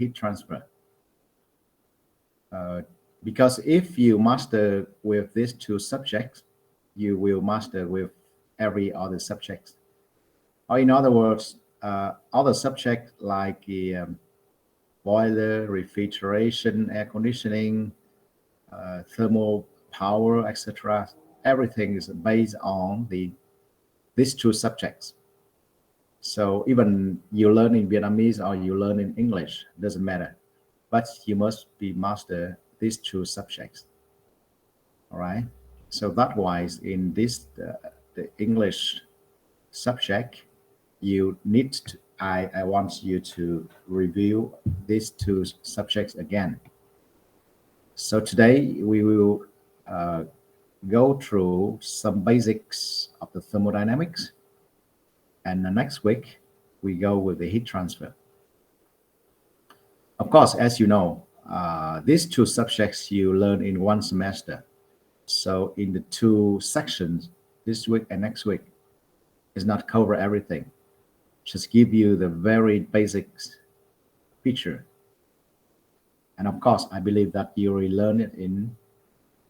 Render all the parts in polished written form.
heat transfer. Because if you master with these two subjects, you will master with every other subject. Or in other words, other subjects like boiler, refrigeration, air conditioning, thermal power, etc. Everything is based on these two subjects. So even you learn in Vietnamese or you learn in English, doesn't matter. But you must be master these two subjects. All right. So that wise in this the English subject, you need to, I want you to review these two subjects again. So today we will go through some basics of the thermodynamics, and the next week we go with the heat transfer. Of course, as you know, these two subjects you learn in one semester. So in the two sections, this week and next week, is not cover everything. Just give you the very basics picture. And of course, I believe that you will learn it in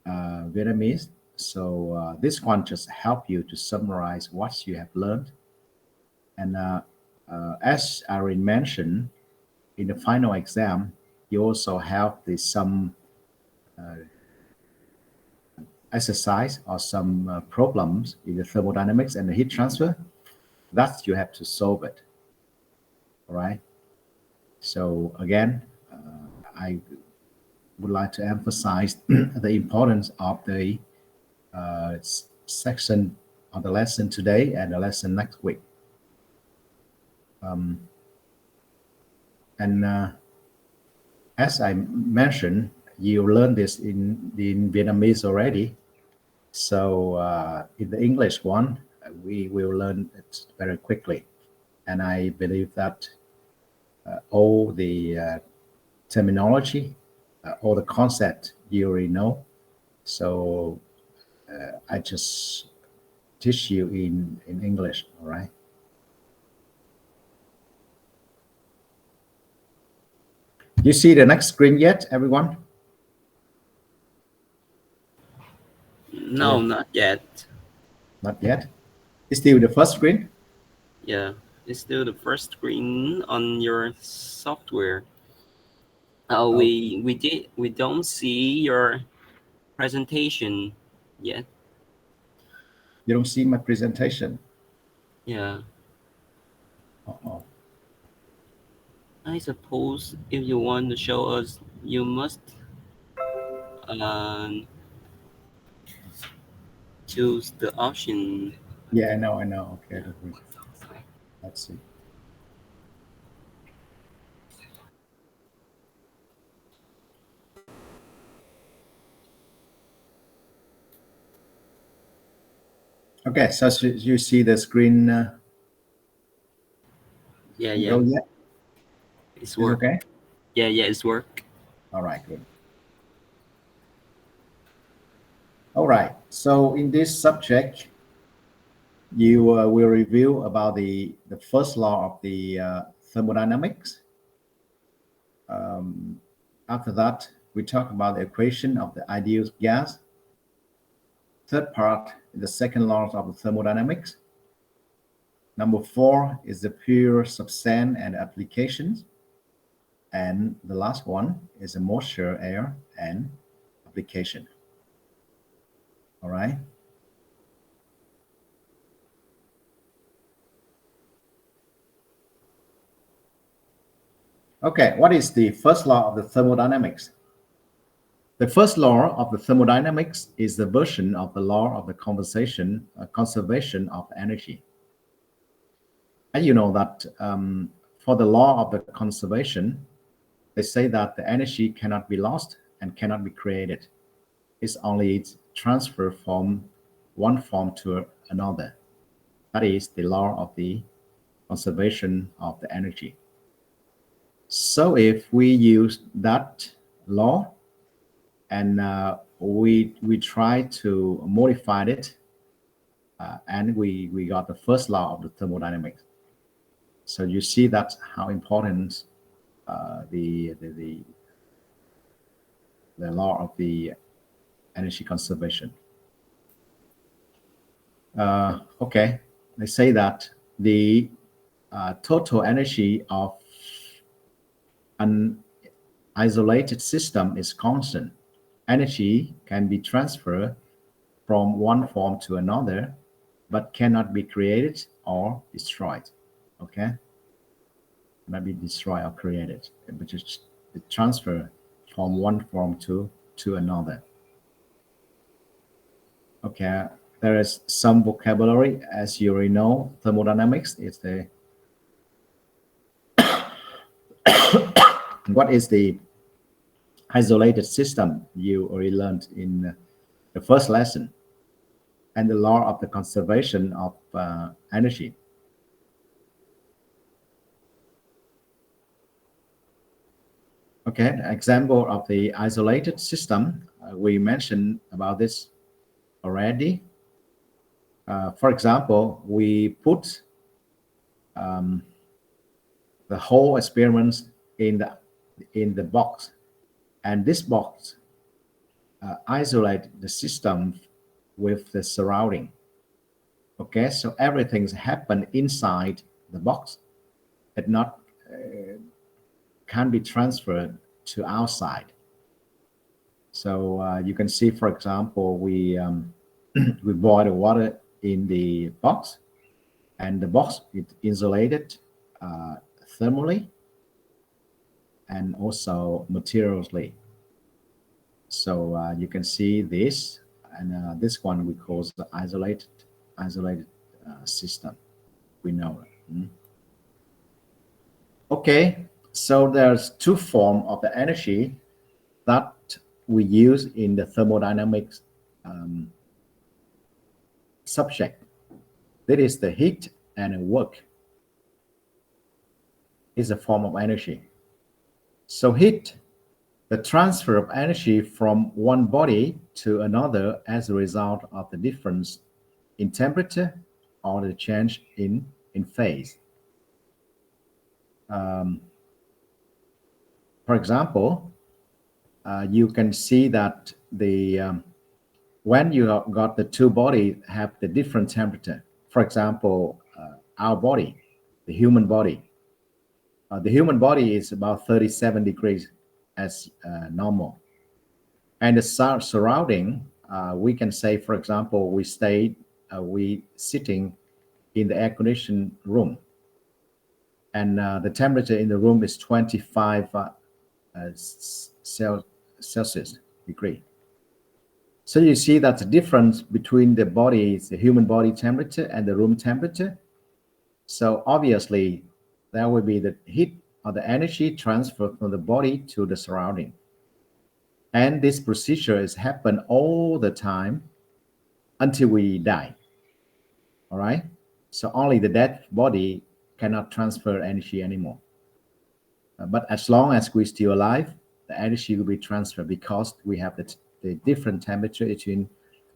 Vietnamese. So this one just help you to summarize what you have learned. And as Irene mentioned, in the final exam, you also have some exercise or some problems in the thermodynamics and the heat transfer that you have to solve it. All right. So again, I would like to emphasize the importance of the section of the lesson today and the lesson next week. As I mentioned, you learned this in Vietnamese already. So in the English one, we will learn it very quickly. And I believe that all the terminology, all the concept you already know. So I just teach you in English, all right? You see the next screen yet, everyone? No, Yeah. not yet. Not yet? It's still the first screen? Yeah, it's still the first screen on your software. We don't see your presentation yet. You don't see my presentation? Yeah. Uh-oh. I suppose if you want to show us, you must choose the option. Yeah, I know. Okay, let's see. Okay, so you see the screen Yeah, go yet? it's Is work. okay? Yeah, it's work. All right, good. All right, so in this subject, you will review about the first law of the thermodynamics. After that, we talk about the equation of the ideal gas. Third part is the second law of the thermodynamics. Number 4 is the pure substance and applications. And the last one is the moisture, air, and application. All right. Okay, what is the first law of the thermodynamics? The first law of the thermodynamics is the version of the law of the conservation of energy. And you know that for the law of the conservation, they say that the energy cannot be lost and cannot be created. It's only transferred from one form to another. That is the law of the conservation of the energy. So if we use that law and we try to modify it, and we got the first law of the thermodynamics. So you see that's how important the law of the energy conservation. Okay, they say that the total energy of an isolated system is constant. Energy can be transferred from one form to another, but cannot be created or destroyed. Okay, cannot be destroyed or created, but it's the transfer from one form to another. Okay, there is some vocabulary, as you already know. Thermodynamics is the what is the isolated system you already learned in the first lesson, and the law of the conservation of energy. Okay, an example of the isolated system, we mentioned about this already. For example, we put the whole experiments in the box, and this box isolate the system with the surrounding. Okay, so everything's happened inside the box. It not can be transferred to outside. So you can see, for example, we we boil the water in the box, and the box is insulated thermally and also materially. So you can see this, and this one we call the isolated system. We know it. Okay, so there's two forms of the energy that we use in the thermodynamics subject. That is the heat and work. Is a form of energy. So heat, the transfer of energy from one body to another as a result of the difference in temperature or the change in phase. For example, you can see that the when you got the two bodies have the different temperature. For example, our body, the human body. The human body is about 37 degrees as normal. And the surrounding, we can say, for example, we sitting in the air conditioned room, and the temperature in the room is 25 Celsius degree. So you see that the difference between the human body temperature and the room temperature. So obviously, there will be the heat or the energy transfer from the body to the surrounding. And this procedure is happen all the time until we die. All right. So only the dead body cannot transfer energy anymore. But as long as we're still alive, the energy will be transferred because we have the different temperature between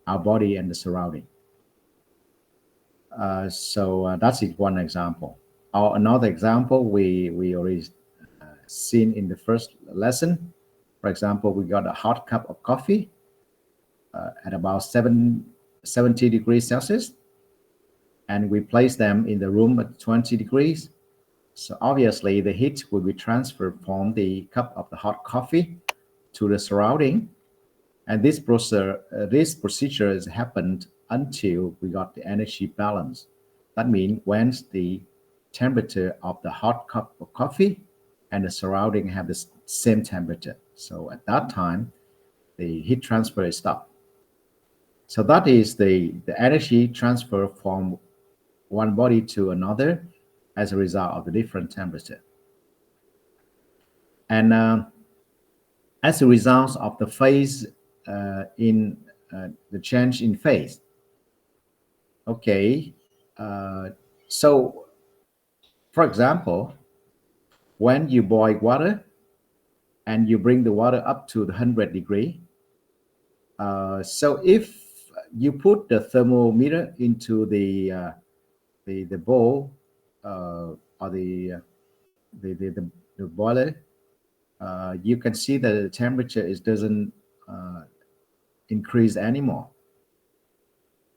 our body and the surrounding. So that's it, one example. Or another example we already seen in the first lesson. For example, we got a hot cup of coffee at about 70 degrees Celsius, and we place them in the room at 20 degrees. So obviously the heat will be transferred from the cup of the hot coffee to the surrounding. And this procedure has happened until we got the energy balance. That means when the temperature of the hot cup of coffee and the surrounding have the same temperature. So at that time, the heat transfer is stopped. So that is the energy transfer from one body to another as a result of the different temperature. And as a result of the phase in the change in phase. Okay, so for example, when you boil water and you bring the water up to the 100 degree, so if you put the thermometer into the bowl or the the boiler, you can see that the temperature doesn't increase anymore,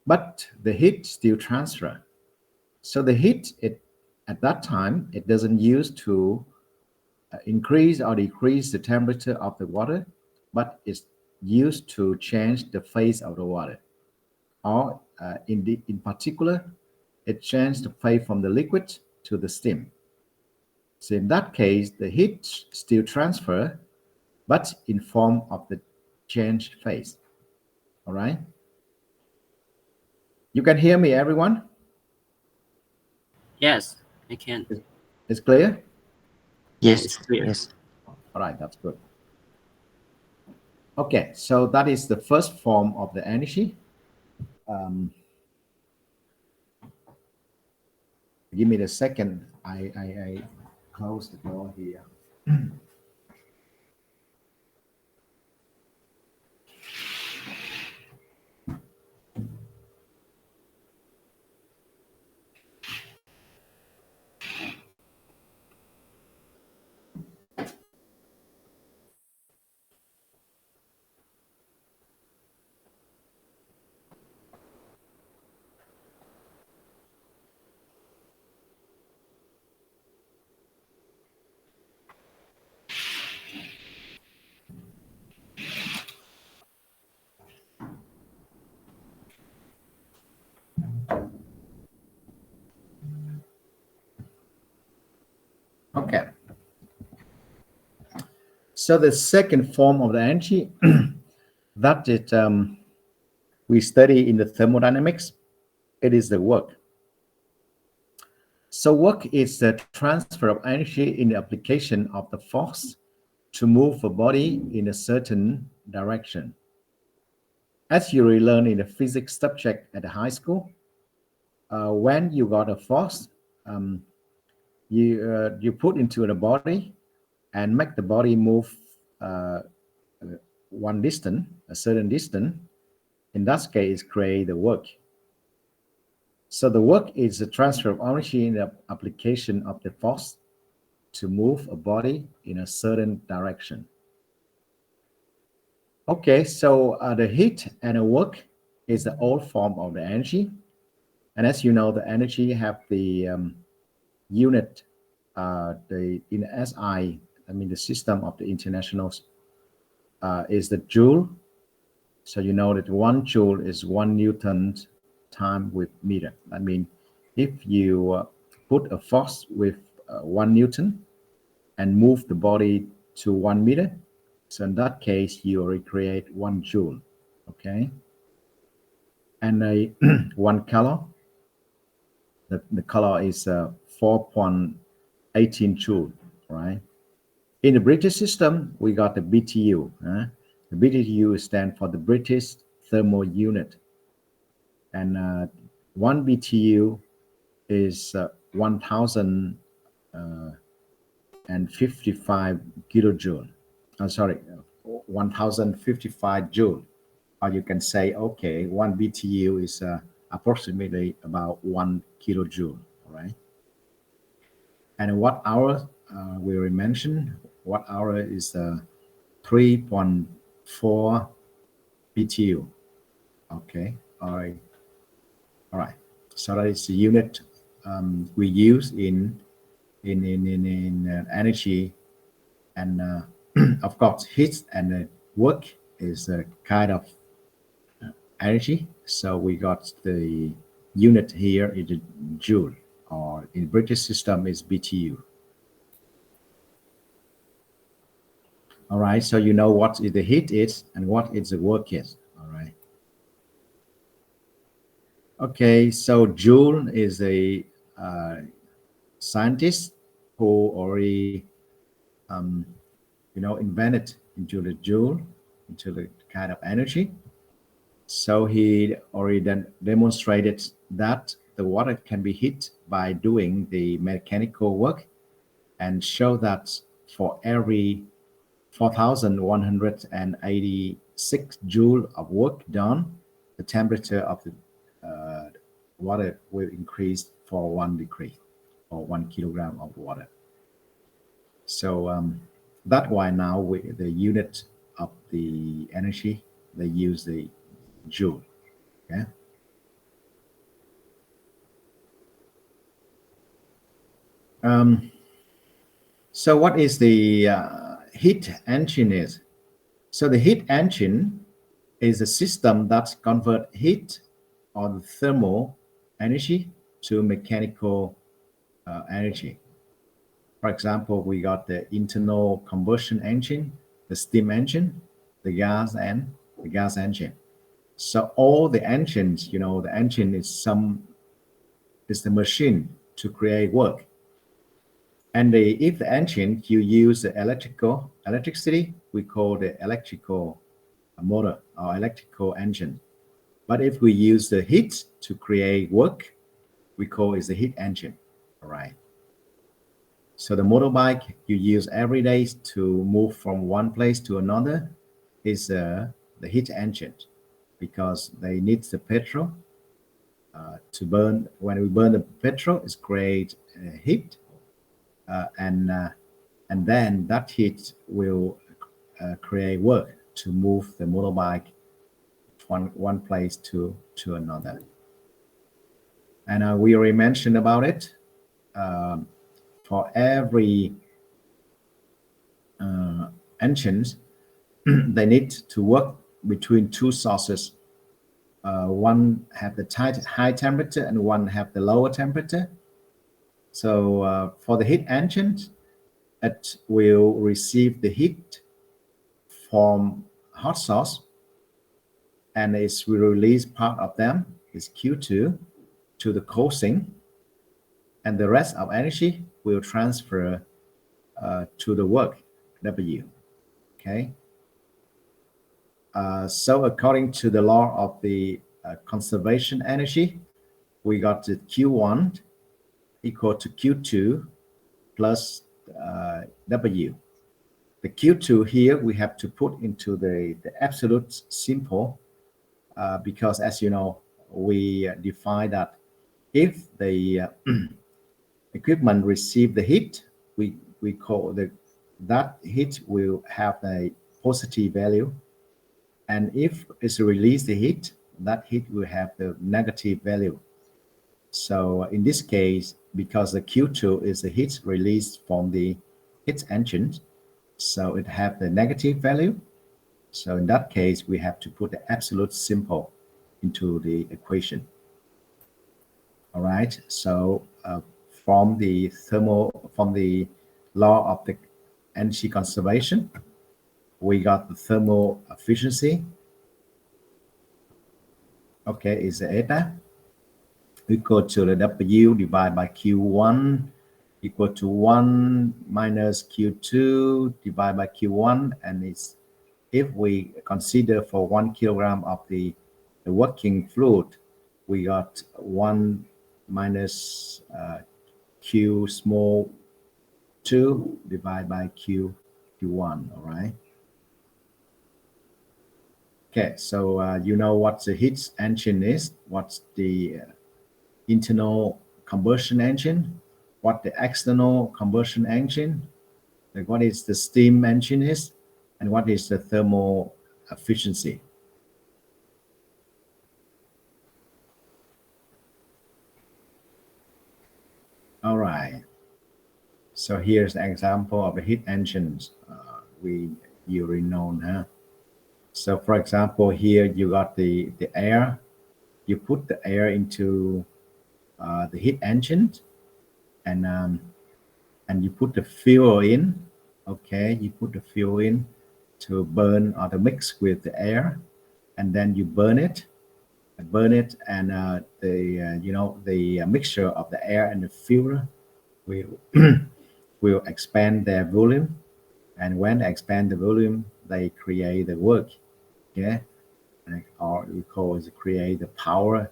but the heat still transfer. So the heat, at that time, it doesn't use to increase or decrease the temperature of the water, but it's used to change the phase of the water. Or in particular, it changed the phase from the liquid to the steam. So in that case, the heat still transfer, but in form of the changed phase. All right. You can hear me, everyone? Yes, I can. It's clear? Yeah, Yes, it's clear. yes. All right, that's good. Okay, so that is the first form of the energy. Give me the second. I close the door here. Okay. So the second form of the energy that we study in the thermodynamics, it is the work. So work is the transfer of energy in the application of the force to move a body in a certain direction. As you will learn in the physics subject at the high school, when you got a force, um, you put into the body and make the body move uh, one distance, a certain distance. In that case, create the work. So the work is the transfer of energy in the application of the force to move a body in a certain direction. Okay, so the heat and the work is the old form of the energy. And as you know, the energy have the unit, the in SI, I mean the system of the international is the joule. So you know that 1 joule is 1 Newton time with meter. I mean, if you put a force with 1 Newton and move the body to 1 meter, so in that case, you recreate 1 joule, okay? And one color, the color is 4.18 joule, right? In the British system, we got the BTU. The BTU stands for the British Thermal Unit. And 1 BTU is 1,055 kilojoule. Sorry, 1,055 joule. Or you can say, okay, 1 BTU is approximately about 1 kilojoule, right? And watt hour, we already mentioned, watt hour is 3.4 BTU. Okay, all right. So that is the unit we use in energy, and of course, heat and work is a kind of energy. So we got the unit here is a joule, or in British system is BTU. All right, so you know what the heat is and what is the work is. All right. Okay, so Joule is a scientist who already, invented into the Joule, into the kind of energy. So he already then demonstrated that the water can be heat by doing the mechanical work, and show that for every 4,186 joule of work done, the temperature of the water will increase for 1 degree or 1 kilogram of water. So that's why now the unit of the energy, they use the joule. Okay. So what is the heat engine is? So the heat engine is a system that converts heat or thermal energy to mechanical energy. For example, we got the internal combustion engine, the steam engine, the gas engine. So all the engines, the engine is the machine to create work. And if the engine you use the electricity, we call the electrical motor or electrical engine. But if we use the heat to create work, we call it the heat engine. All right. So the motorbike you use every day to move from one place to another is the heat engine, because they need the petrol to burn. When we burn the petrol, it's create heat, and then that heat will create work to move the motorbike from one place to another. And we already mentioned about it. For every engines, they need to work between two sources. One have the high temperature and one have the lower temperature. So for the heat engines, it will receive the heat from hot source, and it will release part of them, is Q2, to the cold sink, and the rest of energy will transfer to the work, W. Okay. So according to the law of the conservation energy, we got the Q1 equal to Q2 plus W. The Q2 here we have to put into the absolute simple, because as you know, we define that if the equipment receive the heat, we call that heat will have a positive value, and if it's release the heat, that heat will have the negative value. So in this case, because the Q2 is the heat released from the heat engine, so it have the negative value. So in that case, we have to put the absolute simple into the equation. All right. So from the law of the energy conservation, we got the thermal efficiency. Okay, is the eta equal to the W divided by Q1 equal to 1 minus Q2 divided by Q1, and it's, if we consider for 1 kilogram of the working fluid, we got 1 minus Q small 2 divided by Q1. All right. Okay, so you know what the heat engine is, what's the internal combustion engine, what the external combustion engine, like what is the steam engine is, and what is the thermal efficiency. All right. So here's an example of a heat engines. You already know, huh? So for example, here you got the air. You put the air into the heat engine, and you put the fuel in. Okay, you put the fuel in to burn or to mix with the air, and then you burn it, and the mixture of the air and the fuel will will expand their volume, and when they expand the volume, they create the work. Yeah, or we call it create the power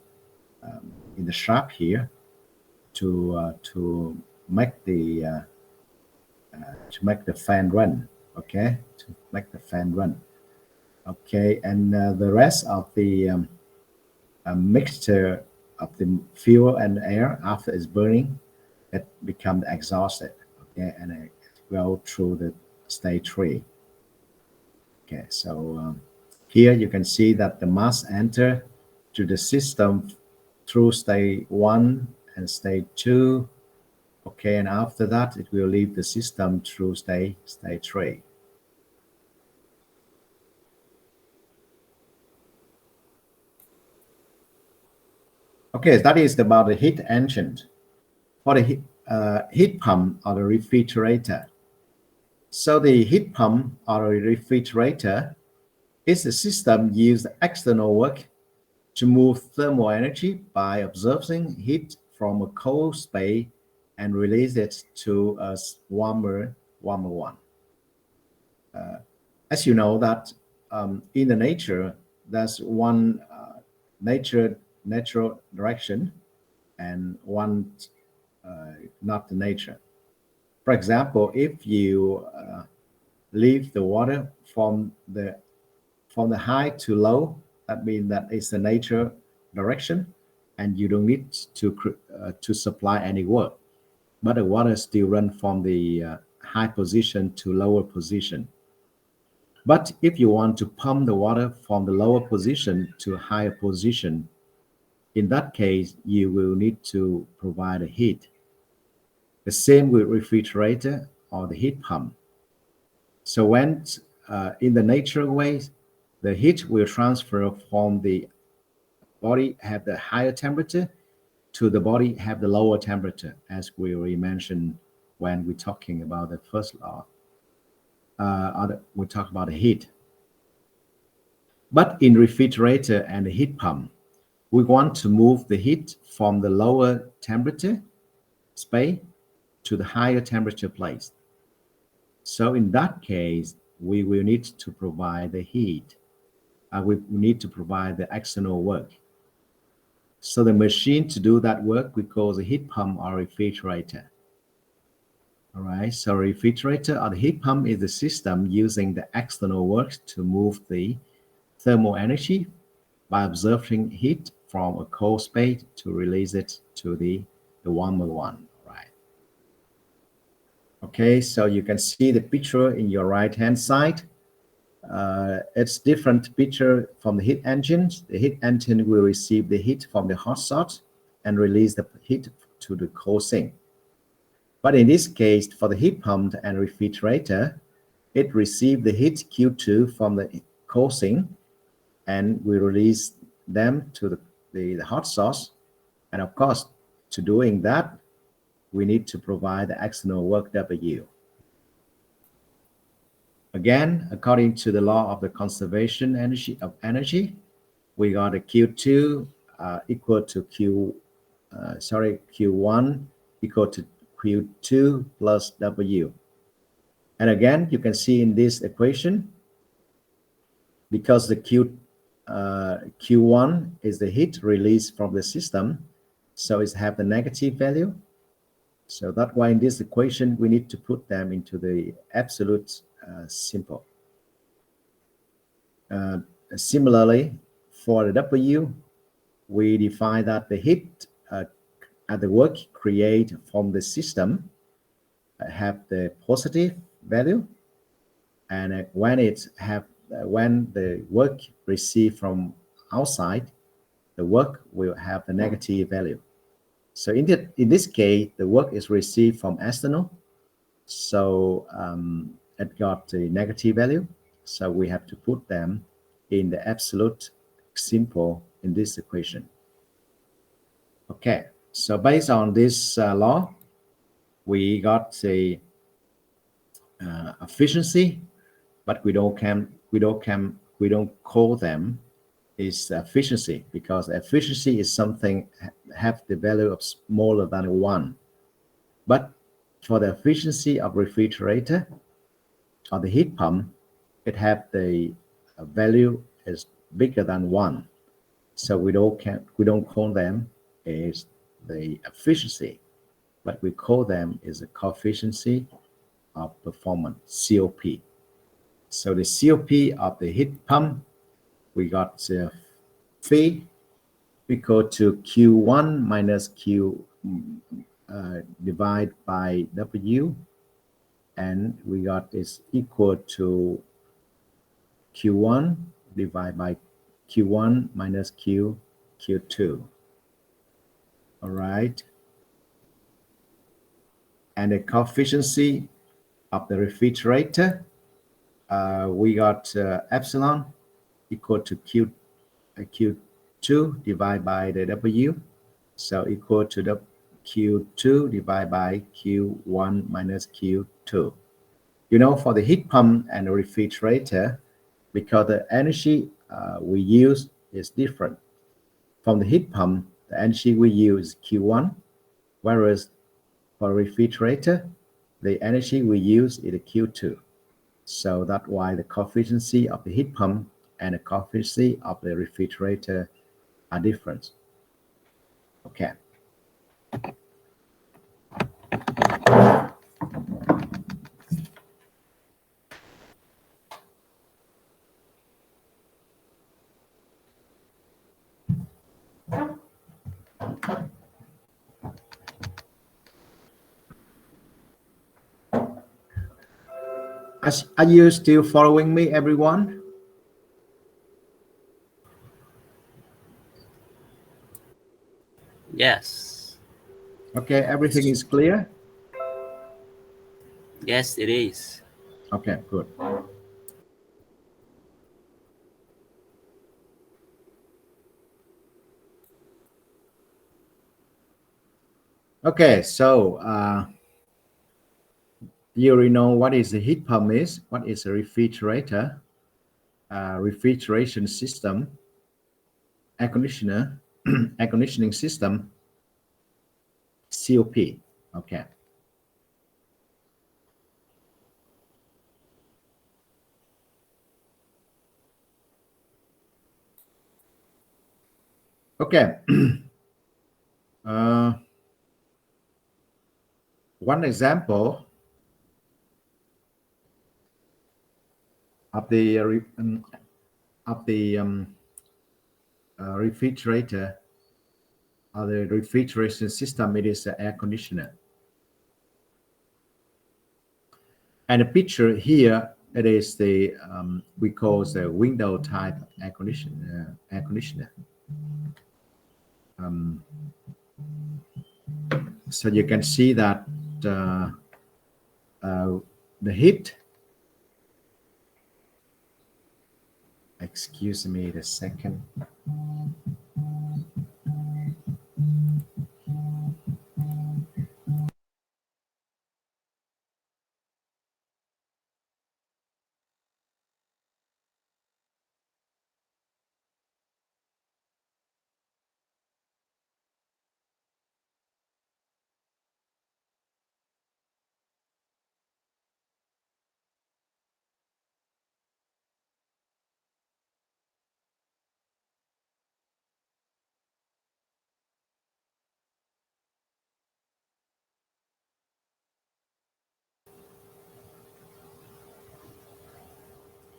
in the shaft here to make the fan run. Okay, to make the fan run. Okay, and the rest of the mixture of the fuel and air after it's burning, it becomes exhausted. Okay, and go through the state 3. Okay, so here you can see that the mass enter to the system through state 1 and state 2. Okay, and after that it will leave the system through state 3. Okay, that is about the heat engine. For the heat pump or the refrigerator. So the heat pump or a refrigerator is a system used external work to move thermal energy by absorbing heat from a cold space and release it to a warmer one. As you know that in the nature, there's one natural direction and one not the nature. For example, if you leave the water from the high to low, that means that it's the nature direction, and you don't need to supply any work. But the water still run from the high position to lower position. But if you want to pump the water from the lower position to higher position, in that case, you will need to provide a heat. The same with refrigerator or the heat pump. So when in the natural way, the heat will transfer from the body have the higher temperature to the body have the lower temperature, as we already mentioned when we're talking about the first law. We talk about the heat. But in refrigerator and the heat pump, we want to move the heat from the lower temperature space to the higher temperature place. So in that case, we will need to provide the heat. We need to provide the external work. So the machine to do that work we call the heat pump or refrigerator. All right, so refrigerator or the heat pump is the system using the external work to move the thermal energy by absorbing heat from a cold space to release it to the warmer one. Right. Okay, so you can see the picture in your right-hand side. It's different picture from the heat engine. The heat engine will receive the heat from the hot source and release the heat to the cold sink. But in this case, for the heat pump and refrigerator, it receives the heat Q2 from the cold sink and we release them to the hot source. And of course, to doing that, we need to provide the external work W. Again, according to the law of the conservation of energy, we got a Q2 equal to Q1 equal to Q2 plus W. And again, you can see in this equation, because the Q1 is the heat released from the system, so it have the negative value. So that's why in this equation, we need to put them into the absolute simple. Similarly, for the W, we define that the heat at the work created from the system have the positive value, and when the work received from outside, the work will have the negative value. So in this case, the work is received from external, so it got the negative value. So we have to put them in the absolute simple in this equation. Okay, so based on this law, we got the efficiency, but we don't call them is efficiency, because efficiency is something have the value of smaller than 1. But for the efficiency of refrigerator or the heat pump, it have the value is bigger than 1. So we don't call them is the efficiency, but we call them is a coefficient of performance, COP. So the COP of the heat pump, we got the phi equal to Q1 minus Q divided by W. and we got is equal to Q1 divided by Q1 minus Q2. All right. And the coefficient of the refrigerator, we got epsilon equal to Q2 divided by the W. So equal to the Q2 divided by Q1 minus Q2. You know, for the heat pump and the refrigerator, because the energy we use is different. From the heat pump, the energy we use is Q1, whereas for refrigerator, the energy we use is Q2. So that's why the coefficient of the heat pump and the coefficient of the refrigerator are different. Okay. Are you still following me, everyone? Yes. Okay, everything is clear? Yes, it is. Okay, good. Okay, so you already know what is a heat pump is, what is a refrigerator, refrigeration system, air conditioner, air conditioning system, COP. Okay. Okay. One example of the refrigerator or the refrigeration system, it is an air conditioner. And the picture here, it is the we call the window type air conditioner. So you can see that the heat. Excuse me a second.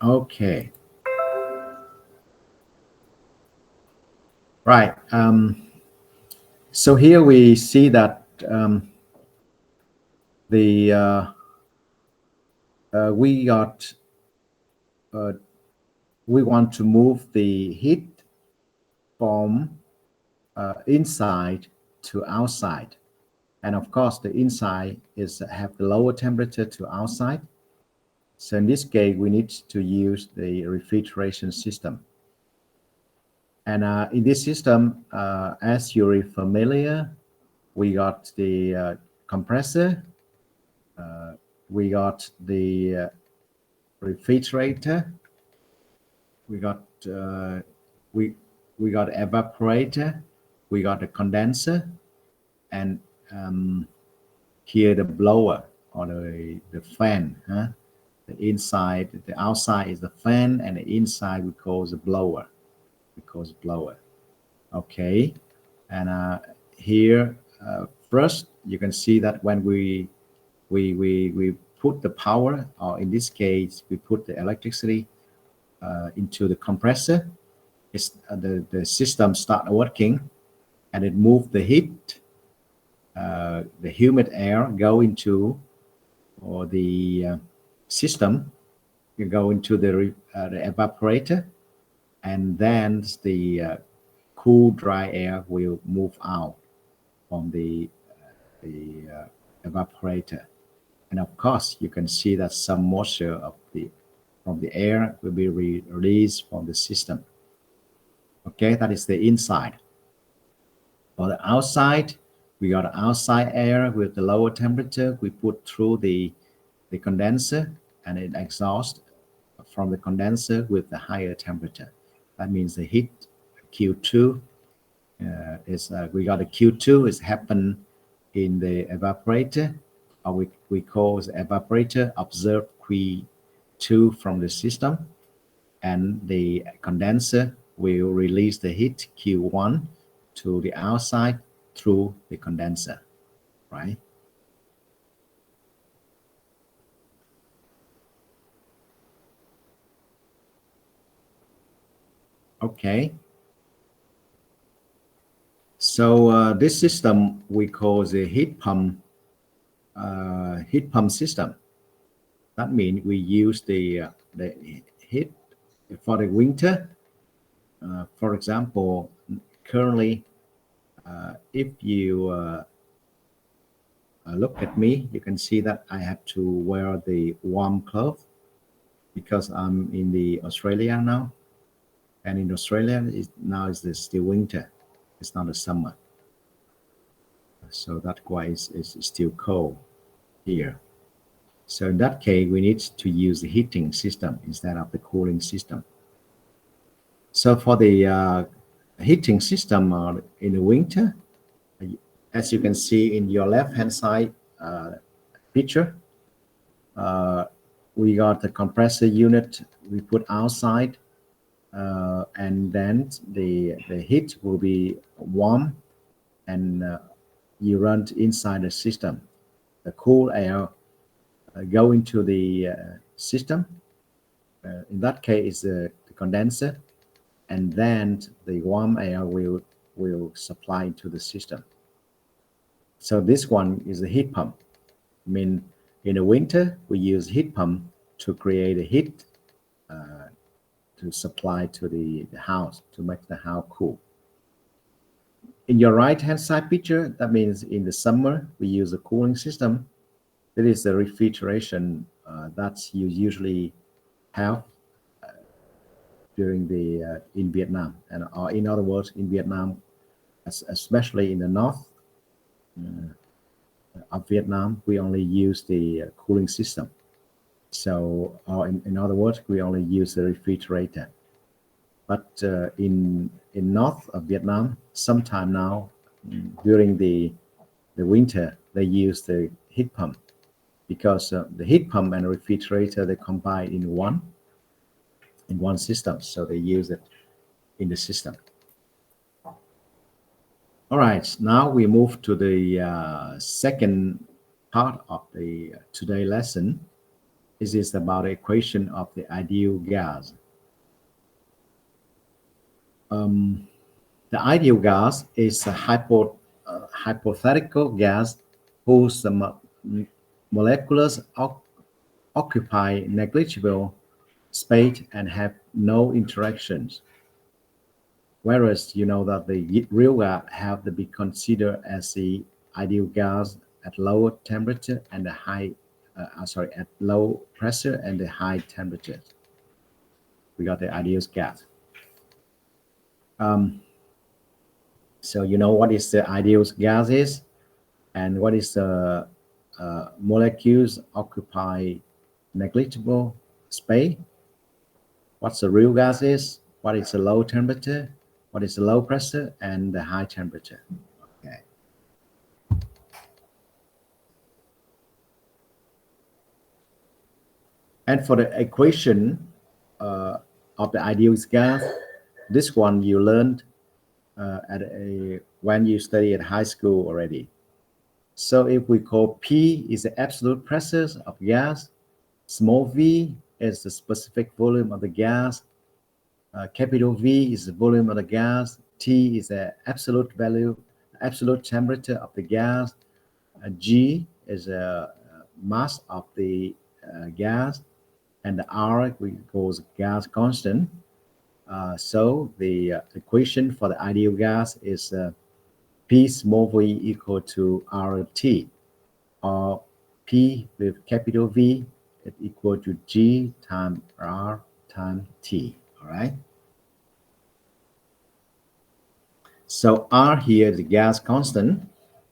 Okay. Right. So here we see that we got we want to move the heat from inside to outside, and of course the inside is have the lower temperature to outside. So in this case, we need to use the refrigeration system. And in this system, as you're familiar, we got the compressor, we got the refrigerator, we got we got evaporator, we got the condenser, and here the blower or the fan. The inside, the outside is the fan, and the inside we call the blower. Okay, and here first you can see that when we put the power, or in this case we put the electricity into the compressor, it's the system start working, and it move the heat, the humid air go into or the system, you go into the evaporator, and then the cool dry air will move out from the evaporator. And of course, you can see that some moisture from the air will be released from the system. Okay, that is the inside. For the outside, we got outside air with the lower temperature. We put through the condenser, and it exhausts from the condenser with the higher temperature. That means the heat Q2 we got a Q2 is happen in the evaporator, or we call the evaporator observe Q2 from the system, and the condenser will release the heat Q1 to the outside through the condenser, right? Okay. So this system we call the heat pump system. That means we use the heat for the winter. For example, currently, if you look at me, you can see that I have to wear the warm clothes because I'm in the Australia now, and in Australia now is still winter. It's not a summer, so that's why it's still cold here. So in that case, we need to use the heating system instead of the cooling system. So for the heating system in the winter, as you can see in your left-hand side picture, we got the compressor unit we put outside, and then the heat will be warm, and you run inside the system. The cool air go into the system. In that case, the condenser, and then the warm air will supply to the system. So this one is a heat pump. I mean, in the winter, we use heat pump to create a heat to supply to the house, to make the house cool. In your right-hand side picture, that means in the summer, we use a cooling system. That is the refrigeration that you usually have during the in Vietnam, and in other words, in Vietnam, especially in the north of Vietnam, we only use the cooling system. So, or in other words, we only use the refrigerator. But in north of Vietnam, sometime now during the winter, they use the heat pump, because the heat pump and the refrigerator, they combine in one system, so they use it in the system. All right, now we move to the second part of the today lesson. This is about the equation of the ideal gas. The ideal gas is a hypothetical gas whose molecules occupy negligible space and have no interactions. Whereas you know that the real gas have to be considered as the ideal gas at lower temperature and the at low pressure and the high temperature. We got the ideal gas. So you know what is the ideal gas is, and what is the molecules occupy negligible space. What's the real gas is, what is the low temperature, what is the low pressure, and the high temperature. Okay. And for the equation of the ideal gas, this one you learned when you study at high school already. So if we call P is the absolute pressure of gas, small v is the specific volume of the gas, capital V is the volume of the gas, T is the absolute value, absolute temperature of the gas, G is mass of the gas, and the R we calls gas constant. So the equation for the ideal gas is P small v equal to RT, or P with capital V is equal to G times R times T. All right. So R here is the gas constant.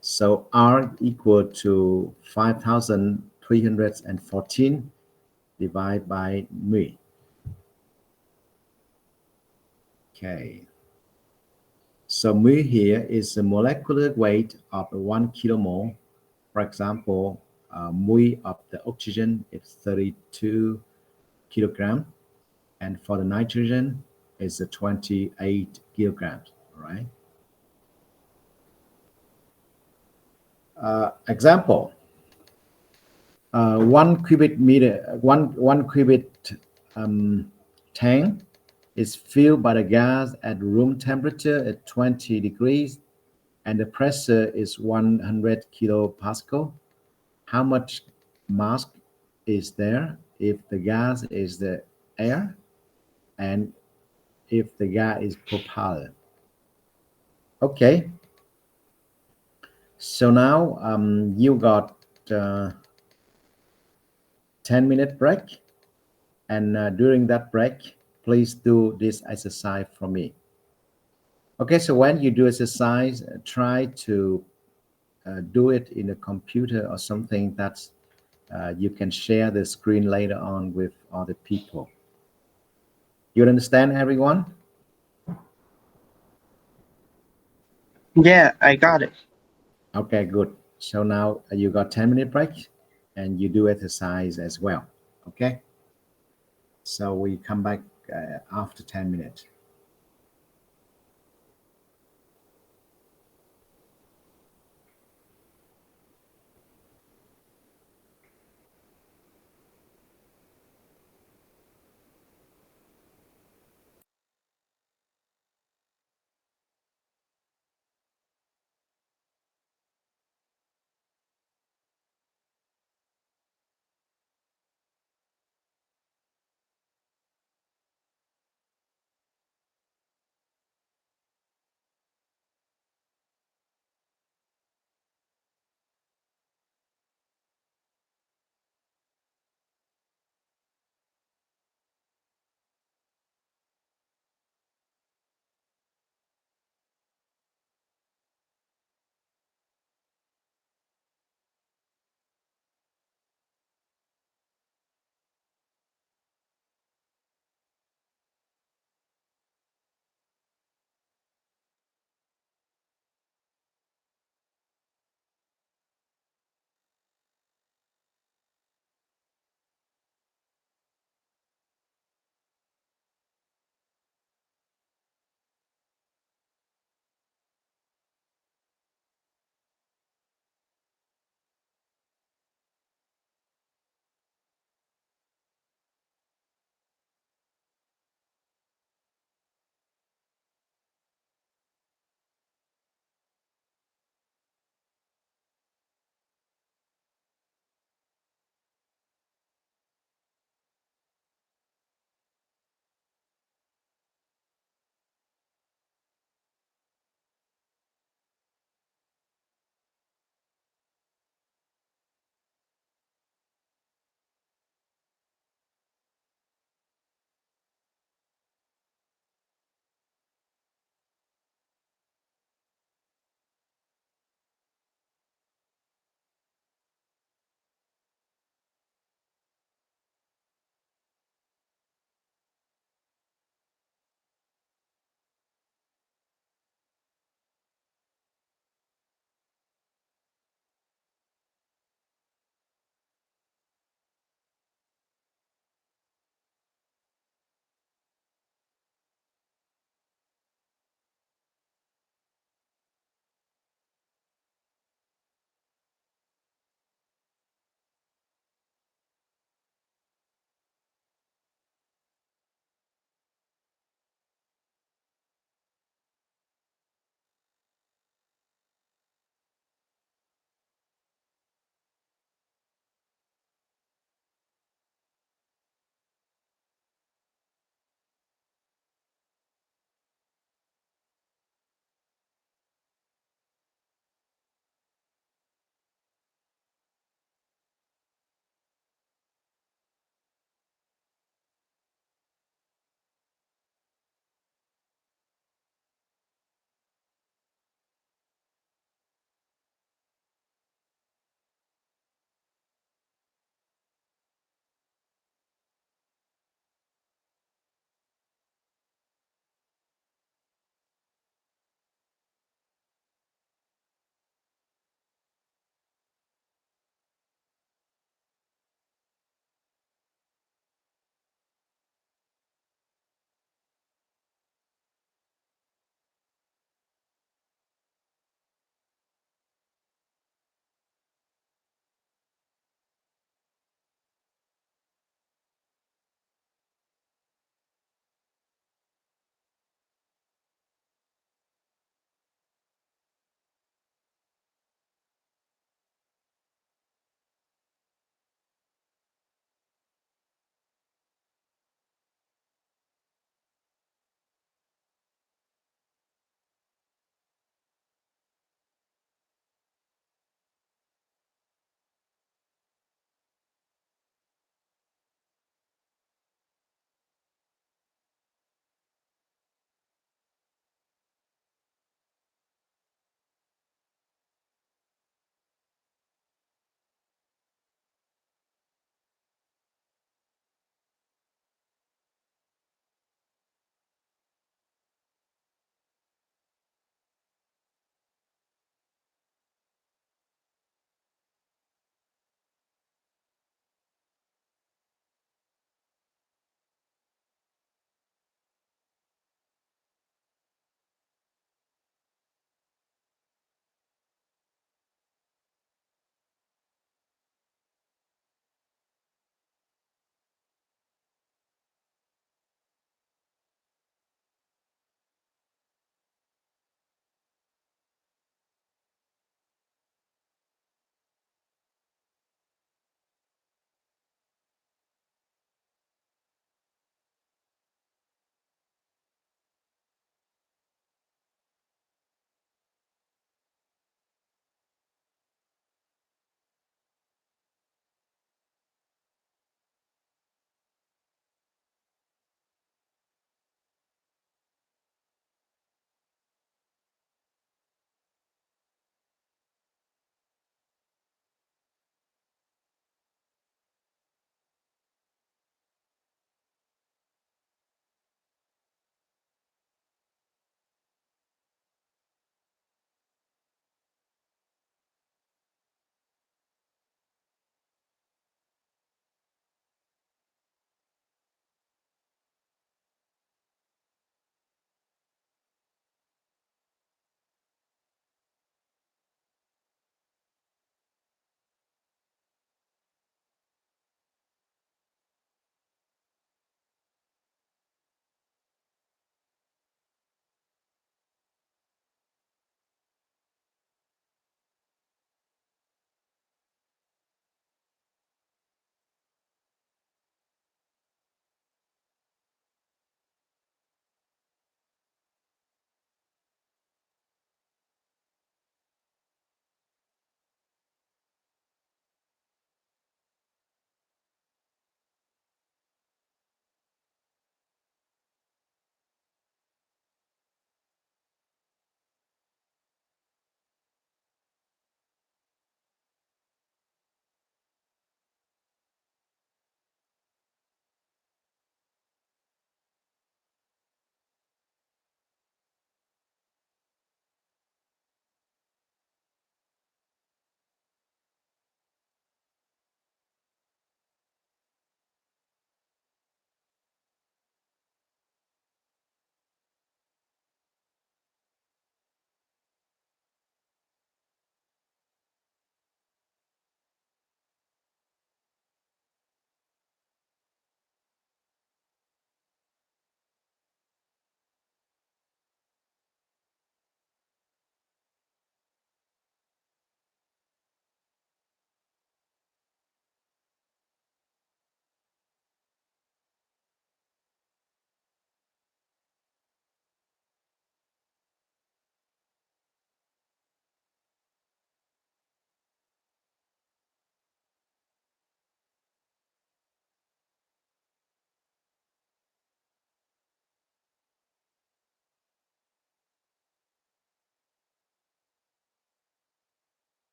So R equal to 5,314 divided by mu. Okay. So mu here is the molecular weight of 1 kilomole. For example, mu of the oxygen is 32 kilogram, and for the nitrogen is 28 kilograms. All right. Example: 1 cubic meter, one cubic tank is filled by the gas at room temperature at 20 degrees, and the pressure is 100 kilopascal. How much mass is there if the gas is the air and if the gas is propellant? Okay, so now you got 10-minute break, and during that break, please do this exercise for me. Okay, so when you do exercise, try to do it in a computer or something that's you can share the screen later on with other people. You understand, everyone? Yeah, I got it. Okay, good. So now you got 10-minute break, and you do exercise as well. Okay. So we come back after 10 minutes.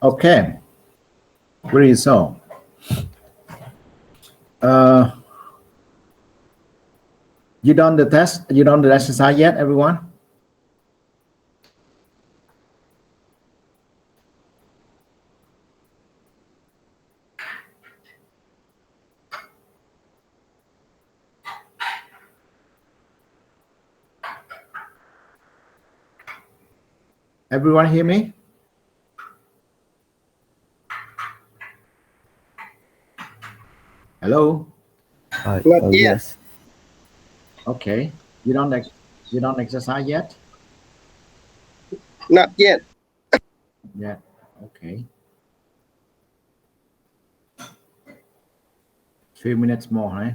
Okay, very so. Uh, you done the test? You done the exercise yet, everyone? Everyone hear me? Hello? Not yet. Yes. Okay. You don't exercise yet? Not yet. Yeah. Okay. Few minutes more, huh?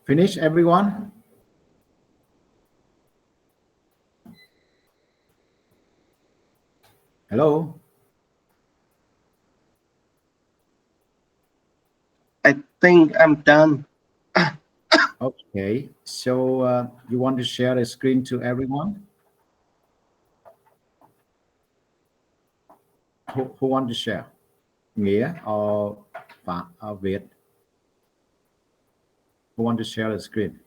Finish, everyone? Hello? I think I'm done. Okay, so you want to share the screen to everyone? Who want to share? Nghĩa or Việt? Who want to share the screen?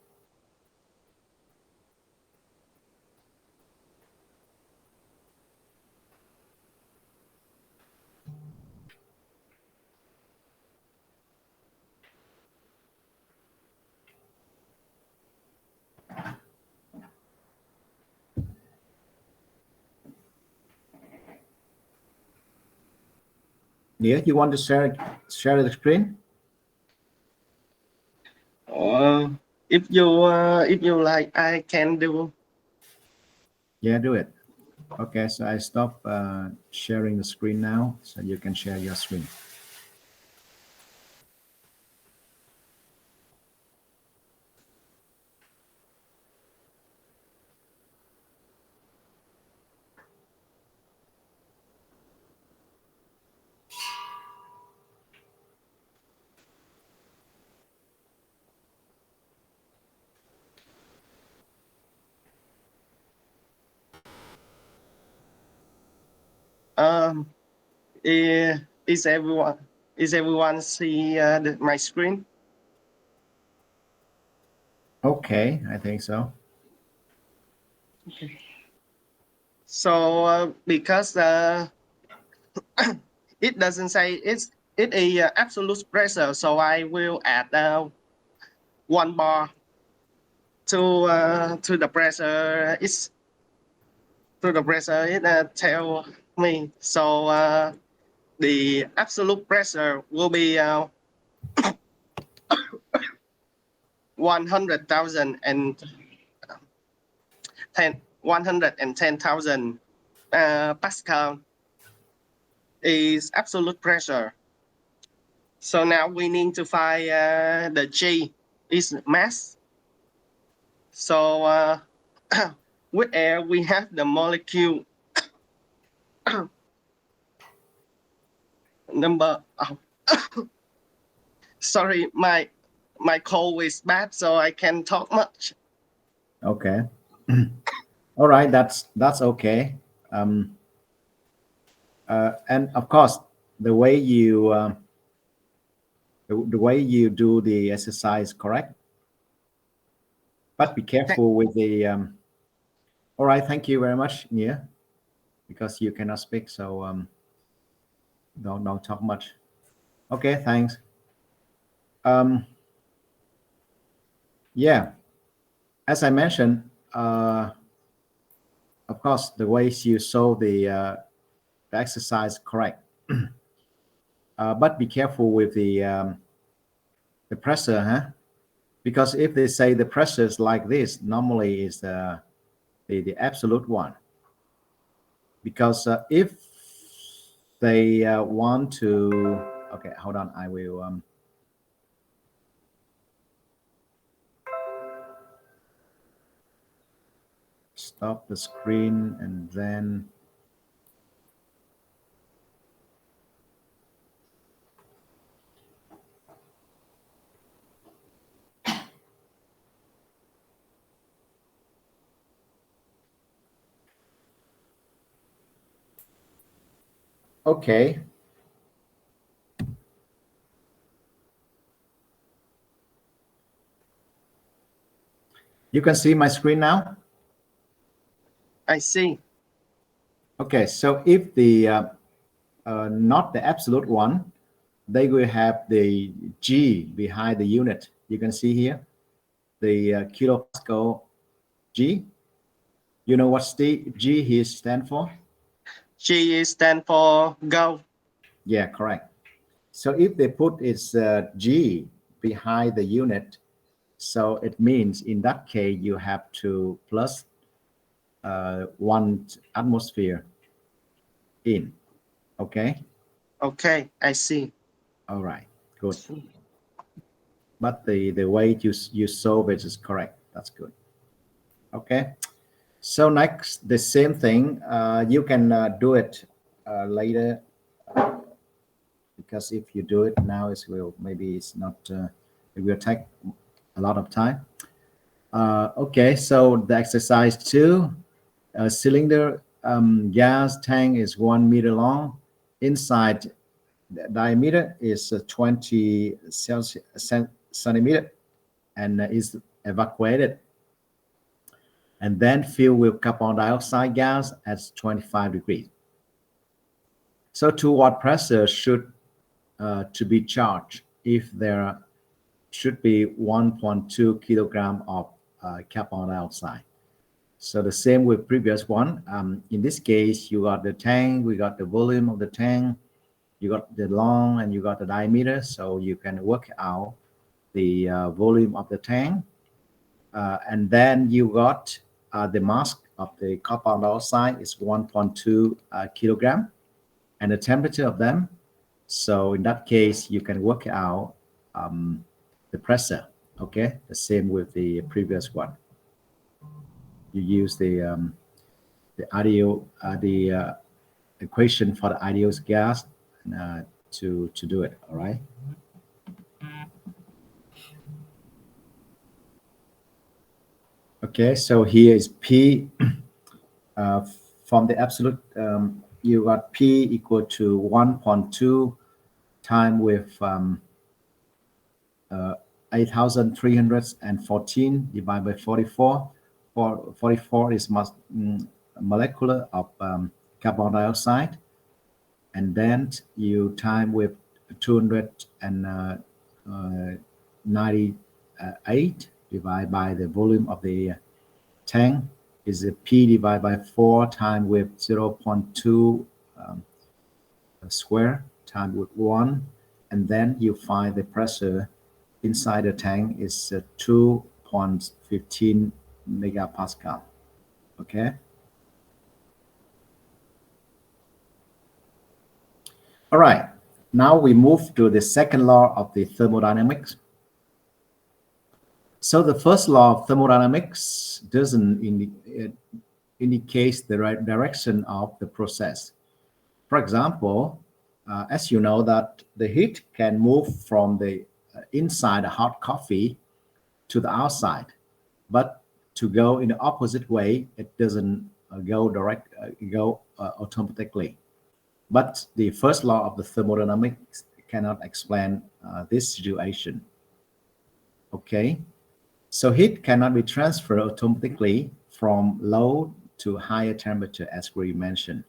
Nghĩa, you want to share the screen? If you like, I can do. Yeah, do it. Okay, so I stop sharing the screen now, so you can share your screen. Um, eh, is everyone see my screen? Okay, I think so. So because it doesn't say it a absolute pressure, so I will add 1 bar to the pressure. It's to the pressure. It tell me so. The absolute pressure will be 100,000 and 110,000 Pascal is absolute pressure. So now we need to find the G is mass. So with air we have the molecule number. Oh, sorry, my cold is bad, so I can't talk much. Okay. All right, that's okay. And of course, the way you the way you do the exercise correct, but be careful with the. All right, thank you very much, Nia, because you cannot speak, so don't talk much. Okay, thanks. Um, yeah, as I mentioned, of course, the ways you solve the exercise correct, but be careful with the pressure, huh? Because if they say the pressure is like this, normally is the absolute one. Because if they want to, okay, hold on, I will stop the screen and then okay. You can see my screen now. I see. Okay, so if the not the absolute one, they will have the G behind the unit. You can see here the kilopascal G. You know what G here stand for? G is stand for go. Yeah, correct. So if they put its G behind the unit, so it means in that case you have to plus 1 atmosphere in. Okay. Okay, I see. All right. Good. but the way you solve it is correct. That's good. Okay. So next, the same thing. You can do it later, because if you do it now, maybe it's not. It will take a lot of time. Okay. So the exercise 2, a cylinder gas tank is 1 meter long. Inside, the diameter is 20 centimeter, and is evacuated, and then filled with carbon dioxide gas at 25 degrees. So to what pressure should to be charged if there should be 1.2 kilogram of carbon dioxide? So the same with previous one. In this case, you got the tank, we got the volume of the tank, you got the long, and you got the diameter. So you can work out the volume of the tank, and then you got the mass of the carbon dioxide is 1.2 kilogram, and the temperature of them. So in that case, you can work out the pressure. Okay, the same with the previous one. You use the ideal the equation for the ideal gas to do it. All right. Okay, so here is P from the absolute. You got P equal to 1.2 time with 8,314 divided by 44. 44 is molecular of carbon dioxide, and then you time with 298 divided by the volume of the tank is a P divided by 4 times with 0.2 square times with 1, and then you find the pressure inside the tank is 2.15 megapascal. Okay. All right. Now we move to the second law of the thermodynamics. So the first law of thermodynamics doesn't indicate the right direction of the process. For example, as you know that the heat can move from the inside a hot coffee to the outside, but to go in the opposite way, it doesn't go automatically. But the first law of the thermodynamics cannot explain this situation. Okay. So heat cannot be transferred automatically from low to higher temperature, as we mentioned.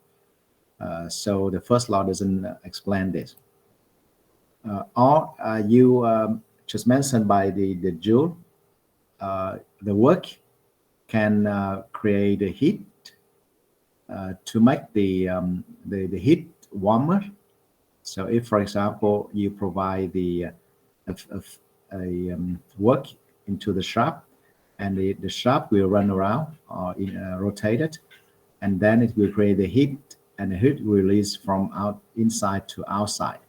So the first law doesn't explain this. Or you just mentioned by the Joule, the work can create the heat to make the heat warmer. So if, for example, you provide the work into the shaft, and the shaft will run around or rotated, and then it will create the heat, and the heat will release from inside to outside.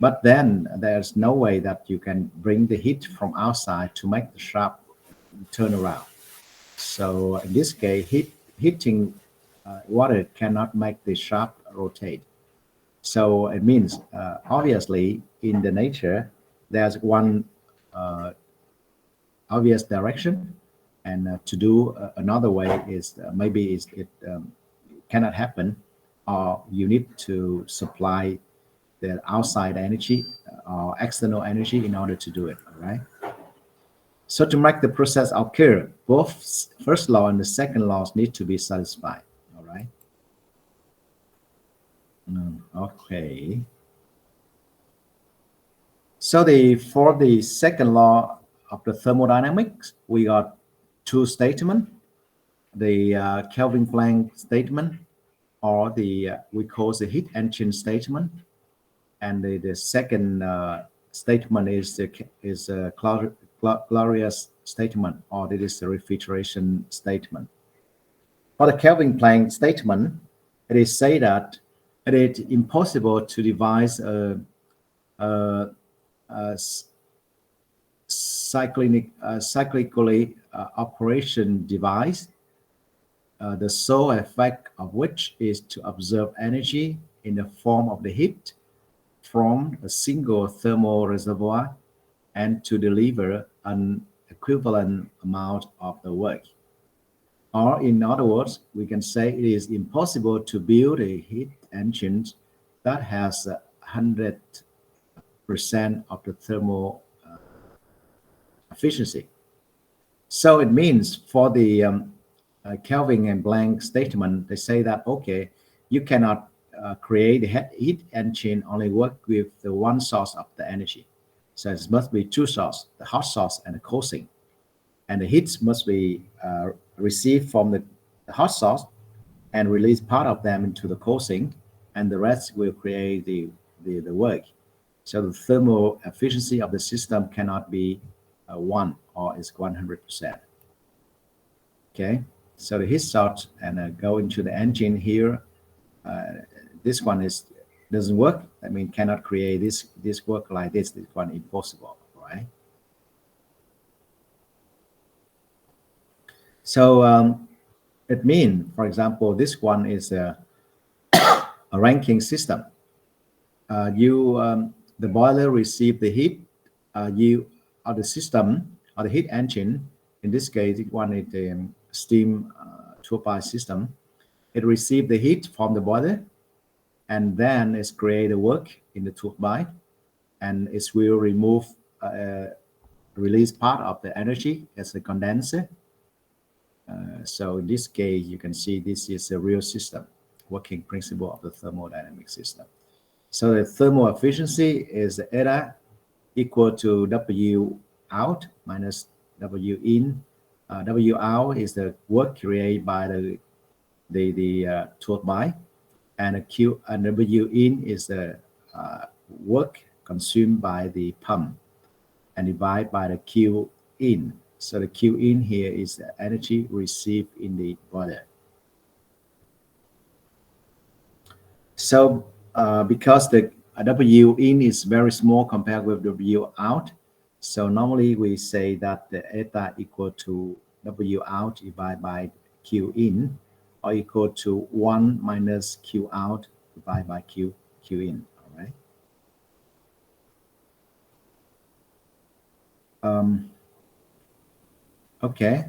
But then there's no way that you can bring the heat from outside to make the shaft turn around. So in this case, heating water cannot make the shaft rotate. So it means obviously in the nature there's one obvious direction, and to do another way is maybe it cannot happen, or you need to supply the outside energy or external energy in order to do it. All right. So to make the process occur, both first law and the second laws need to be satisfied. All right. Okay. So for the second law of the thermodynamics, we got two statements: the Kelvin-Planck statement, or we call the heat engine statement, and the second statement is Clausius statement, or it is the refrigeration statement. For the Kelvin-Planck statement, it is said that it is impossible to devise cyclically operation device, the sole effect of which is to observe energy in the form of the heat from a single thermal reservoir and to deliver an equivalent amount of the work. Or in other words, we can say it is impossible to build a heat engine that has 100% of the thermal efficiency. So it means for the Kelvin and Planck statement, they say that, okay, you cannot create a heat engine only work with the one source of the energy. So it must be two sources, the hot source and the cold sink. And the heat must be received from the hot source and release part of them into the cold sink, and the rest will create the work. So the thermal efficiency of the system cannot be 1 or is 100%. Okay, so the heat source and go into the engine here. This one doesn't work. I mean, cannot create this work like this. This one impossible, right? So it means, for example, this one is a ranking system. The boiler receive the heat. The system or the heat engine. In this case, it one is the steam turbine system. It receives the heat from the boiler, and then it's create a work in the turbine, and it will release part of the energy as a condenser. So in this case, you can see this is a real system, working principle of the thermodynamic system. So the thermal efficiency is eta equal to W out minus W in. W out is the work created by the turbine, and W in is the work consumed by the pump, and divided by the Q in. So the Q in here is the energy received in the boiler. So because the W in is very small compared with W out, so normally we say that the eta equal to W out divided by Q in, or equal to 1 minus Q out divided by Q in. All right. Okay,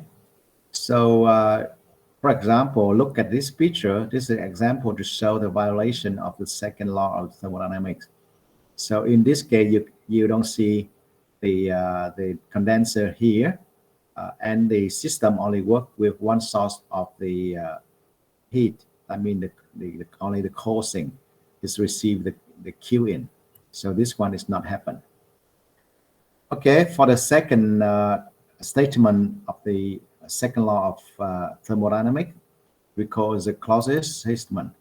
so for example, look at this picture. This is an example to show the violation of the second law of thermodynamics. So in this case, you don't see the condenser here, and the system only work with one source of the heat. I mean, only the cold sink is receive the Q in. So this one is not happen. Okay, for the second statement of the second law of thermodynamics, we call it the closest statement.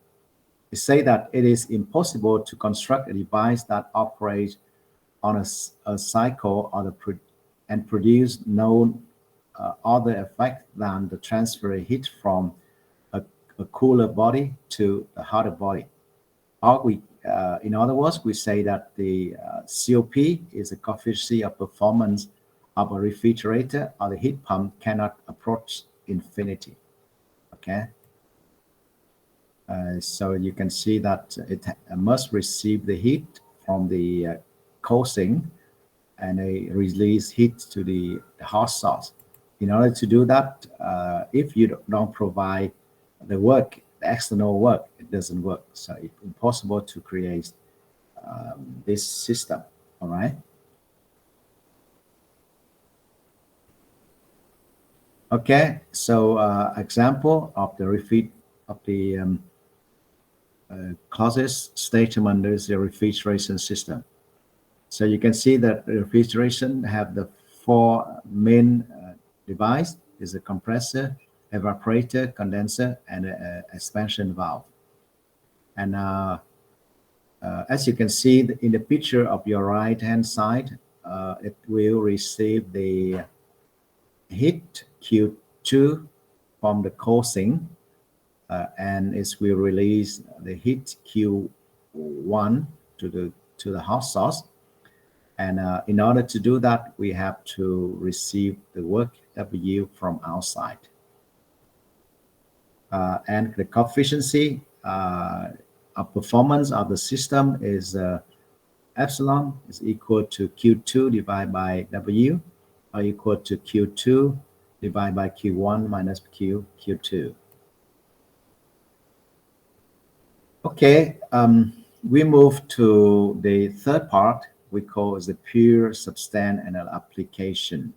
It say that it is impossible to construct a device that operates on a cycle and produce no other effect than the transfer of heat from a cooler body to a hotter body. Or in other words, we say that the COP is a coefficient of performance of a refrigerator or the heat pump cannot approach infinity. Okay. So you can see that it must receive the heat from the cold sink and release heat to the hot source. In order to do that, if you don't provide the work, the external work, it doesn't work. So it's impossible to create this system. All right. Okay. So example of the closest statement is the refrigeration system. So you can see that the refrigeration have the four main device is a compressor, evaporator, condenser, and an expansion valve. And as you can see in the picture of your right hand side, it will receive the heat Q2 from the cold sink, and it will release the heat Q1 to the hot source. And in order to do that, we have to receive the work W from outside. And the coefficient of performance of the system is epsilon is equal to Q2 divided by W, or equal to Q2 divided by Q1 minus Q2. Okay, we move to the third part we call the pure substance and application.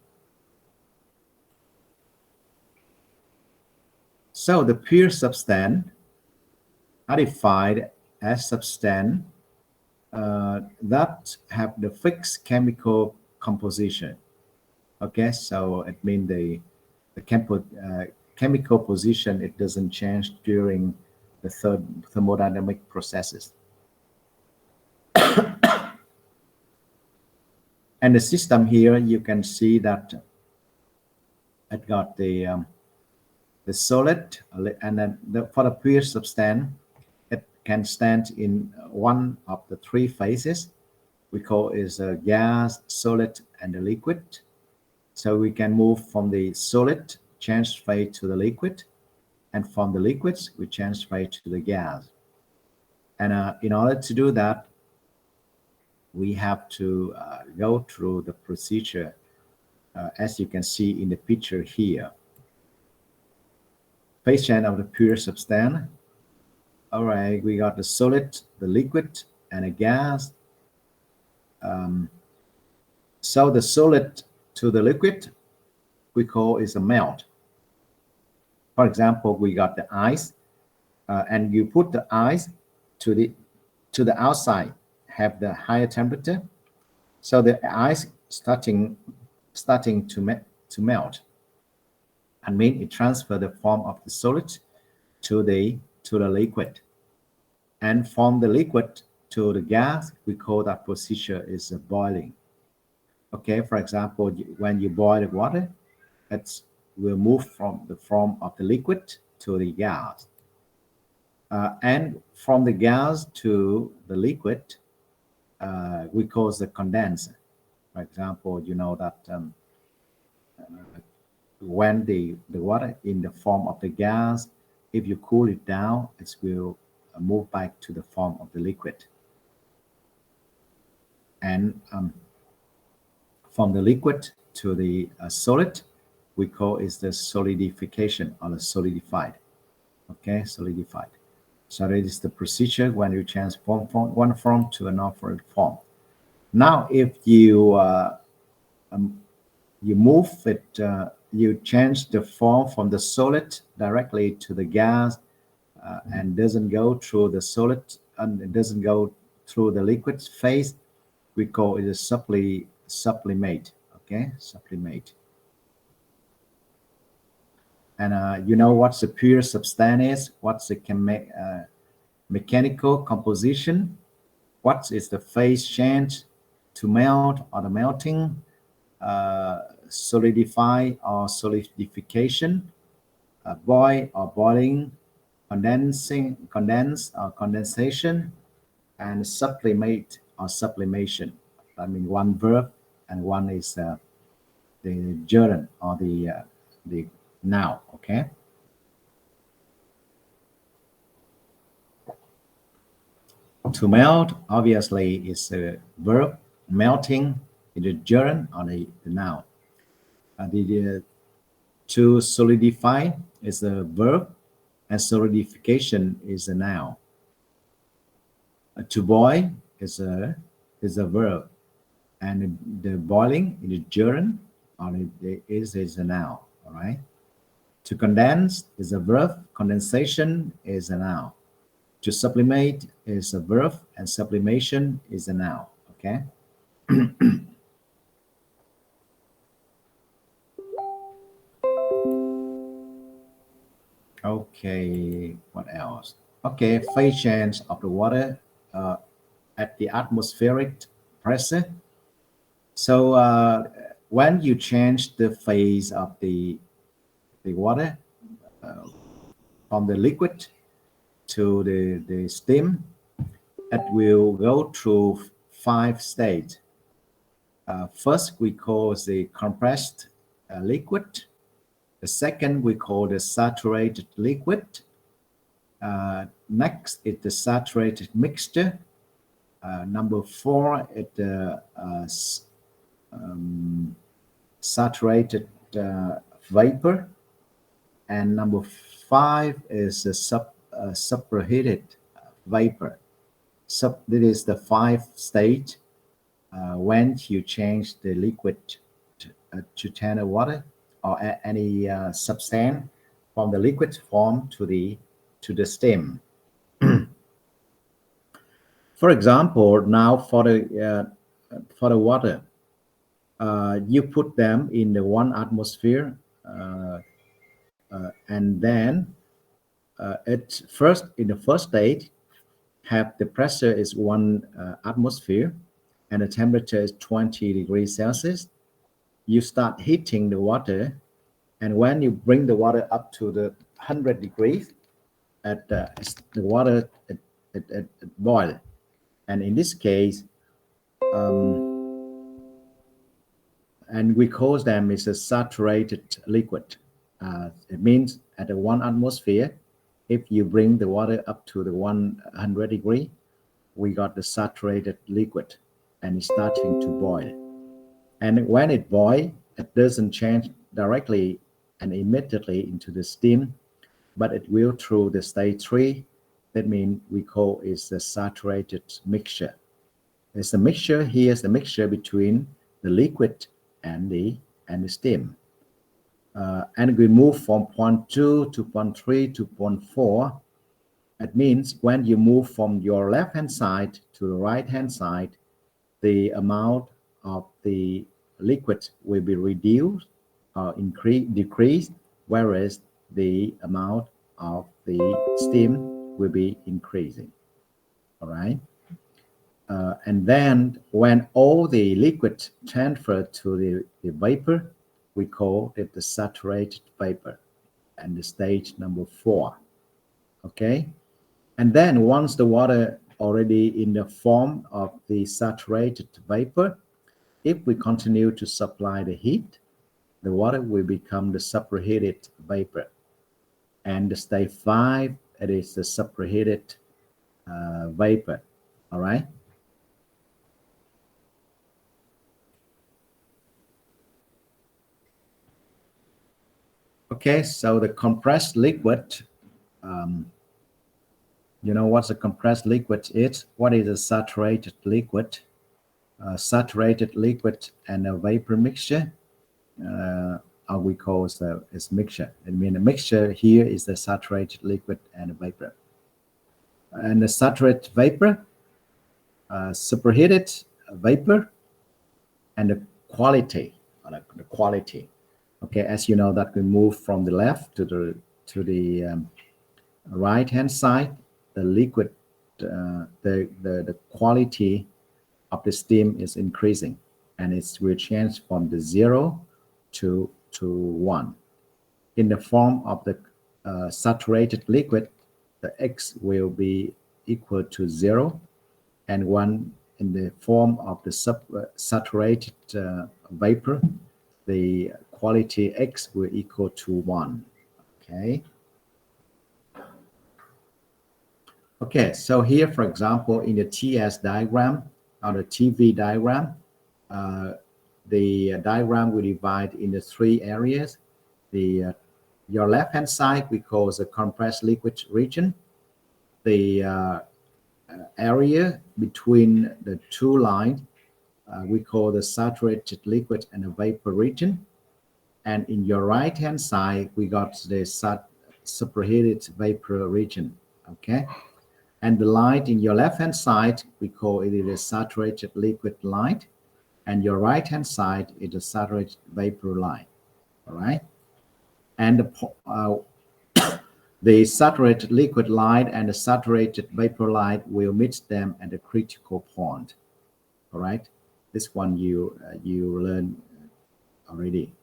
So the pure substance are defined as substance that have the fixed chemical composition. Okay, so it means the chemical position, it doesn't change during the thermodynamic processes. And the system here, you can see that it got the solid, and then for the pure substance, it can stand in one of the three phases. We call is a gas, solid, and the liquid. So we can move from the solid, change phase to the liquid, and from the liquids, we change phase to the gas. And in order to do that, we have to go through the procedure as you can see in the picture here. Phase change of the pure substance. All right, we got the solid, the liquid, and a gas. So the solid to the liquid, we call is a melt. For example, we got the ice, and you put the ice to the outside, have the higher temperature, so the ice starting to melt. I mean, it transfer the form of the solid to the liquid, and from the liquid to the gas, we call that procedure is boiling. Okay, for example, when you boil the water, it will move from the form of the liquid to the gas, and from the gas to the liquid, we call the condenser. For example, you know that when the water in the form of the gas, if you cool it down, it will move back to the form of the liquid. And from the liquid to the solid, we call is the solidification or the solidified. Okay, solidified. So that is the procedure when you transform from one form to another form. Now, if you move it, you change the form from the solid directly to the gas, and doesn't go through the solid, and it doesn't go through the liquid phase, we call it a sublimate. Okay, sublimate. And you know what's the pure substance is? What's the mechanical composition? What is the phase change to melt or the melting, solidify or solidification, boil or boiling, condense or condensation, and sublimate or sublimation. I mean, one verb and one is the gerund or the noun. Okay. To melt, obviously, is a verb. Melting is the gerund or the noun. To solidify is a verb, and solidification is a noun. To boil is a verb, and the boiling is a gerund or is a noun. All right. To condense is a verb. Condensation is a noun. To sublimate is a verb, and sublimation is a noun. Okay. Okay, what else? Okay, phase change of the water at the atmospheric pressure. So when you change the phase of the water from the liquid to the steam, it will go through 5 states. First, we call the compressed liquid. The second, we call the saturated liquid. Next is the saturated mixture. Number 4 is the saturated vapor. And number 5 is the superheated vapor. This is the 5 stage when you change the liquid to tender water or any substance from the liquid form to the steam. For example, now for the water, you put them in the 1 atmosphere, and then it first in the first stage have the pressure is 1 atmosphere and the temperature is 20 degrees Celsius. You start heating the water, and when you bring the water up to the 100 degrees, at the water it boil, and in this case, and we call them is a saturated liquid. It means at the 1 atmosphere, if you bring the water up to the 100 degree, we got the saturated liquid, and it's starting to boil. And when it boils, it doesn't change directly and immediately into the steam, but it will through the stage 3. That means we call it the saturated mixture. It's a mixture. Here's the mixture between the liquid and the steam. And we move from point 2 to point 3 to point 4. It means when you move from your left-hand side to the right-hand side, the amount of the liquid will be reduced or decreased, whereas the amount of the steam will be increasing. All right. And then when all the liquid transfer to the vapor, we call it the saturated vapor, and the stage number 4. Okay. And then once the water already in the form of the saturated vapor, if we continue to supply the heat, the water will become the superheated vapor. And the stage 5, it is the superheated vapor. All right. Okay, so the compressed liquid, you know what the compressed liquid is? What is a saturated liquid? Saturated liquid and a vapor mixture, we call is mixture. I mean, the mixture here is the saturated liquid and the vapor. And the saturated vapor, superheated vapor, and the quality. Okay, as you know, that we move from the left to the right-hand side. The liquid, the quality of the steam is increasing, and it will change from the 0 to 1. In the form of the saturated liquid, the X will be equal to 0, and 1 in the form of the saturated vapor, the quality X will equal to 1. Okay. Okay, so here, for example, in the TS diagram or the TV diagram, the diagram will divide into 3 areas. Your left-hand side we call the compressed liquid region. The area between the 2 lines we call the saturated liquid and the vapor region. And in your right-hand side, we got the superheated vapor region. Okay. And the line in your left-hand side, we call it the saturated liquid line. And your right-hand side is the saturated vapor line. All right. And the saturated liquid line and the saturated vapor line will meet them at the critical point. All right. This one you learned already.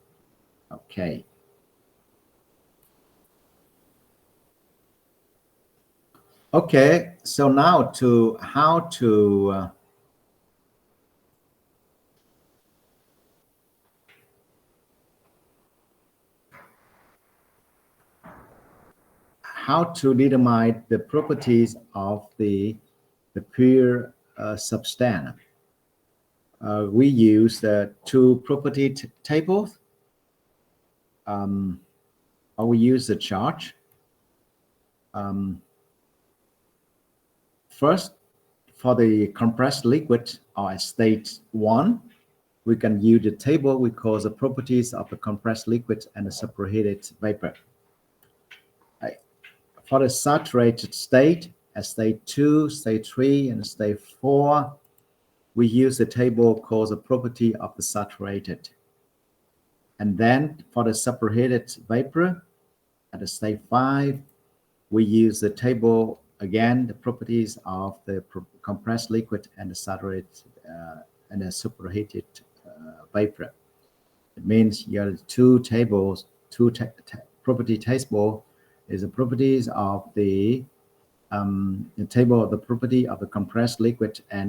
Okay. Okay, so now to how to how to determine the properties of the pure substance. We use the two property tables, or we use the chart. First, for the compressed liquid or state 1, we can use the table we call the properties of the compressed liquid and the superheated vapor. For the saturated state, as state 2, state 3, and state 4, we use the table called the property of the saturated. And then for the superheated vapor at the state 5, we use the table again, the properties of the compressed liquid and the saturated and the superheated vapor. It means you have two tables, property table is the properties of the table of the property of the compressed liquid and